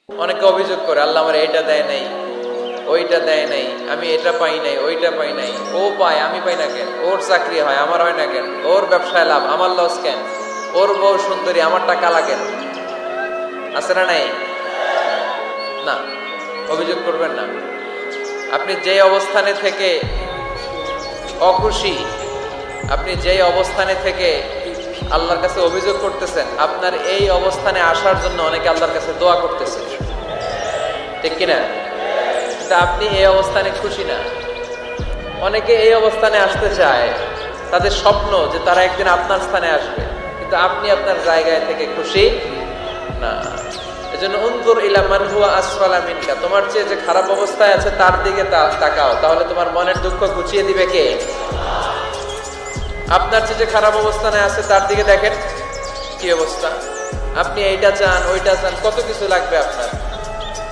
অনেকে অভিযোগ করে, আল্লাহ আমার এটা দেয় নাই, ওইটা দেয় নাই, আমি এটা পাই নাই, ওইটা পাই নাই। ও পায়, আমি পাই না কেন? ওর চাকরি হয়, আমার হয় না কেন? ওর ব্যবসায় লাভ, আমার লস কেন? ওর বউ সুন্দরী, আমার টাকা লাগে না। আছে না নাই? না, অভিযোগ করবেন না। আপনি যে অবস্থানে থেকে অখুশি, আপনি যেই অবস্থানে থেকে আল্লাহর কাছে অভিযোগ করতেছেন, আপনার এই অবস্থানে আসার জন্য অনেকে আল্লাহর কাছে দোয়া করতেছে, ঠিক কিনা? কিন্তু আপনি এই অবস্থানে খুশি না। অনেকে এই অবস্থানে আসতে চায়, তাদের স্বপ্ন যে তারা একদিন আপনার স্থানে আসবে, কিন্তু আপনি আপনার জায়গায় থেকে খুশি না। এজন্য উনজুর ইলা মান হুয়া আসফালা মিনকা, তোমার চেয়ে যে খারাপ অবস্থায় আছে তার দিকে তাকাও, তাহলে তোমার মনের দুঃখ ঘুচিয়ে দিবে কে? আপনার চেয়ে যে খারাপ অবস্থানে আছে তার দিকে দেখেন কি অবস্থা। আপনি এইটা চান, ওইটা চান, কত কিছু লাগবে আপনার।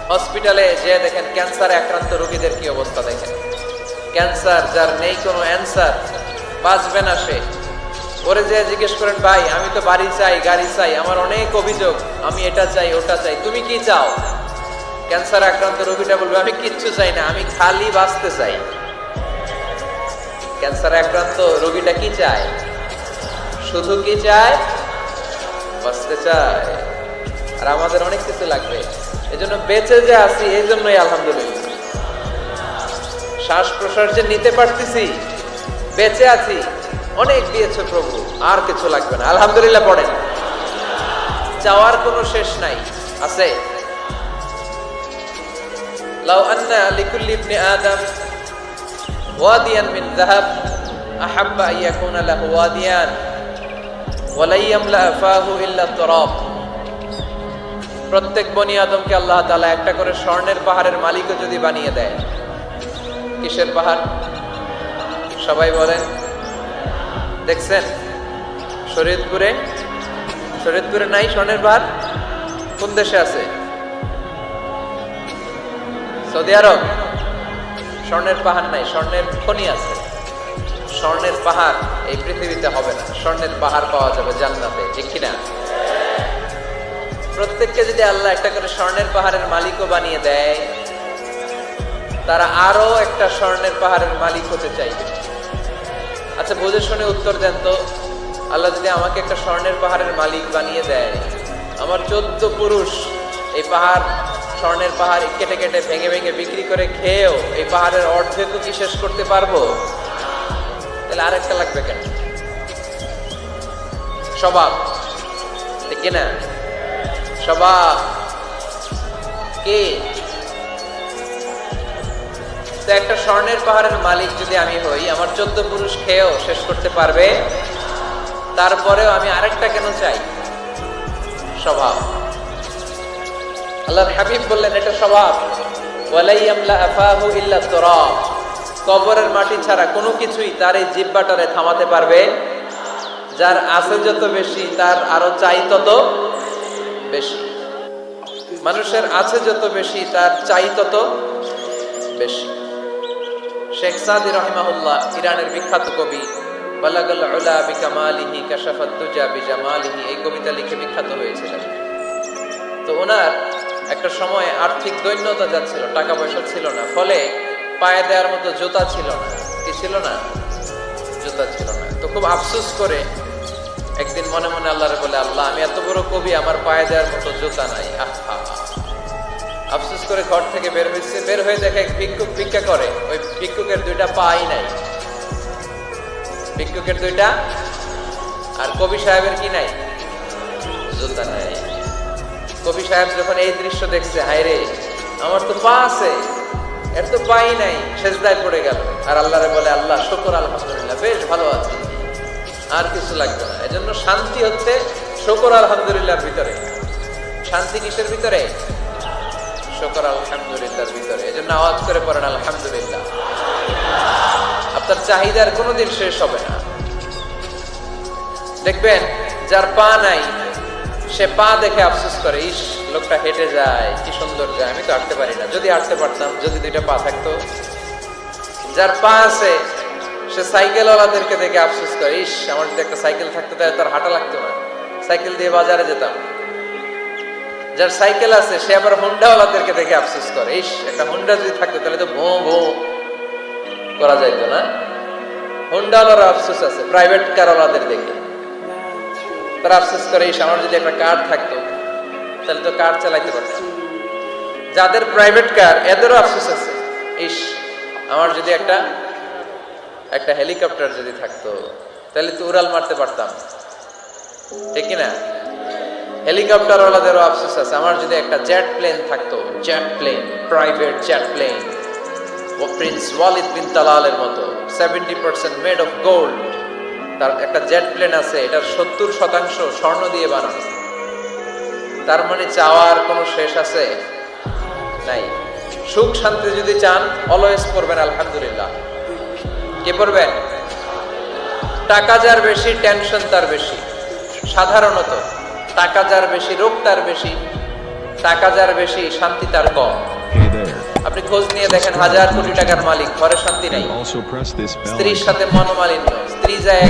হসপিটালে যে দেখেন ক্যান্সারে আক্রান্ত রোগীদের কি অবস্থা দেখেন। ক্যান্সার যার নেই কোনো অ্যান্সার, বাঁচবে না সে। ওরে যে জিজ্ঞেস করেন, ভাই আমি তো বাড়ি চাই, গাড়ি চাই, আমার অনেক অভিযোগ, আমি এটা চাই, ওটা চাই, তুমি কি চাও? ক্যান্সার আক্রান্ত রোগীটা বলবে, আমি কিচ্ছু চাই না, আমি খালি বাঁচতে চাই। ক্যান্সার আক্রান্ত রোগীটা কি চায়? শুধু কি চায়? বাঁচতে চায়। আর আমাদের অনেক কিছু লাগবে। এজন্য বেঁচে যে আছি, এই জন্যই আলহামদুলিল্লাহ। শ্বাস প্রশ্বাস যে নিতে পারতেছি, বেঁচে আছি, অনেক দিয়েছে প্রভু, আর কিছু লাগবে না, আলহামদুলিল্লাহ পড়েন। চাওয়ার কোনো শেষ নাই, আছে? লাউ আন্না লিকুল্লি ইবনি আদম ওয়াদিয়ান মিন যাহাব আহাব্বা আন ইয়াকুনা লাহু ওয়াদিয়ান ওয়া লা ইয়ামলা ফাহু ইল্লা তুরাব। প্রত্যেক বনি আদমকে আল্লাহ তাআলা একটা করে স্বর্ণের পাহাড়ের মালিকও যদি বানিয়ে দেয়। কিসের পাহাড়? সবাই বলেন। দেখছেন শরীয়তপুরে? শরীয়তপুরে নাই স্বর্ণের পাহাড়? কোন দেশে আছে? সৌদি আরব। স্বর্ণের পাহাড় নাই, স্বর্ণের খনি আছে। স্বর্ণের পাহাড় এই পৃথিবীতে হবে না, স্বর্ণের পাহাড় পাওয়া যাবে জান্নাতে, ঠিক কিনা? প্রত্যেককে যদি আল্লাহ একটা করে স্বর্ণের পাহাড়ের মালিকও বানিয়ে দেয়, তারা আরো একটা স্বর্ণের পাহাড়ের মালিক হতে চাইবে। আচ্ছা বুঝে শুনে উত্তর দেন তো, আল্লাহ যদি আমাকে একটা স্বর্ণের পাহাড়ের মালিক বানিয়ে দেয়, আমার 14 পুরুষ এই পাহাড়, স্বর্ণের পাহাড় কেটে কেটে ভেঙে ভেঙে বিক্রি করে খেয়েও এই পাহাড়ের অর্ধেকও কি শেষ করতে পারবো? তাহলে আরেকটা লাগবে কেন? স্বভাব, ঠিক কিনা? স্বভাব কে? তো একটা স্বর্ণের পাহাড়ের মালিক যদি আমি হই, আমার 14 পুরুষ খেয়েও শেষ করতে পারবে, তারপরেও আমি আরেকটা কেন চাই? স্বভাব। আল্লাহর হাবিব বললেন এটা স্বভাব। ওয়ালা ইয়ামলা আফাহু ইল্লা তুরাব, কবরের মাটি ছাড়া কোনো কিছুই তার এই জিহ্বাটারে থামাতে পারবে। যার আছে যত বেশি, তার আরো চাই তত বেশি। মানুষের আছে যত বেশি, তার চাই তত বেশি। শেখ সাদি রাহিমাহুল্লাহ, ইরানের বিখ্যাত কবি, বালাগাল উলা বিকামালিহি কাশাফাত দুজা বিজামালিহি, এই কবিতা লিখে বিখ্যাত হয়েছিলেন। তো ওনার একটা সময় আর্থিক দৈন্যতা যাচ্ছিল, টাকা পয়সা ছিল না, ফলে পায়ে দেওয়ার মতো জুতা ছিল না। কি ছিল না? জুতা ছিল না। তো খুব আফসোস করে একদিন মনে মনে আল্লাহরে বলে, আল্লাহ আমি এত বড় কবি, আমার পায়ে দেওয়ার মতো জুতা নাই। আহা, আফসোস করে ঘর থেকে বের হয়েছে। বের হয়ে দেখে এক ভিক্ষুক ভিক্ষা করে, ওই ভিক্ষুকের 2টা পাই নাই। ভিক্ষুকের 2টা, আর কবি সাহেবের কি নাই? জুতা নাই। কবি সাহেব যখন এই দৃশ্য দেখছে, হায় রে, আমার তো পা আছে, এর তো পাই নাই, সেজদায় পড়ে গেল। আর আল্লাহরে বলে, আল্লাহ শুকর আলহামদুলিল্লাহ, বেশ ভালো আছি, আর কিছু লাগবে না। এজন্য শান্তি হচ্ছে শুকর আলহামদুলিল্লাহর ভিতরে। শান্তি কিসের ভিতরে? শুকর আলহামদুলিল্লাহর ভিতরে। এজন্য আওয়াজ করে পড়েন আলহামদুলিল্লাহ। আপনার চাহিদার কোনোদিন শেষ হবে না। দেখবেন যার পা নাই, সে পা দেখে আফসোস করে, ইস লোকটা হেঁটে যায়, কি সুন্দর যায়, আমি তো হাঁটতে পারি না, যদি হাঁটতে পারতাম, যদি 2টা পা থাকতো। যার পা আছে, সে সাইকেলওয়ালাদেরকে দেখে আফসোস করে, ইস আমার যদি একটা সাইকেল থাকতো তাহলে তার হাঁটা লাগতো না, সাইকেল দিয়ে বাজারে যেতাম। যার সাইকেল আছে সে আবার হুন্ডাওয়ালাদেরকে দেখে আফসোস করে, ইস একটা হুন্ডা যদি থাকতো তাহলে তো ভো ভো করা যাইতো না। হুন্ডাওয়ালার আফসোস আছে প্রাইভেট কারওয়ালাদের দেখে, তারা আফসোস করে ইস আমার যদি একটা কার থাকতো তাহলে তো কার চালাইতে পারতাম। যাদের প্রাইভেট কার এদেরও আফসোস আছে, ইস আমার যদি একটা হেলিকপ্টার যদি থাকতো তাহলে তো উড়াল মারতে পারতাম, ঠিক না? হেলিকপ্টার ওয়ালাদেরও আফসোস আছে, আমার যদি একটা জেট প্লেন থাকতো, jet plane, private jet plane, ও প্রিন্স ওয়ালিদ বিন তালালের মতো 70% মেড অফ গোল্ড, তার একটা জেট প্লেন আছে, এটার 70% স্বর্ণ দিয়ে বানানো। তার মানে চাওয়ার কোনো শেষ আছে নাই। সুখ শান্তি যদি চান অলওয়েজ পড়বেন আলহামদুলিল্লাহ। কে পড়বেন? টাকা যার বেশি টেনশন তার বেশি। সাধারণত টাকা যার বেশি রোগ তার বেশি, টাকা যার বেশি শান্তি তার কম। আপনি খোঁজ নিয়ে দেখেন হাজার কোটি টাকার মালিক ঘরে শান্তি নাই, স্ত্রীর সাথে মনোমালিন্য, স্ত্রী যায়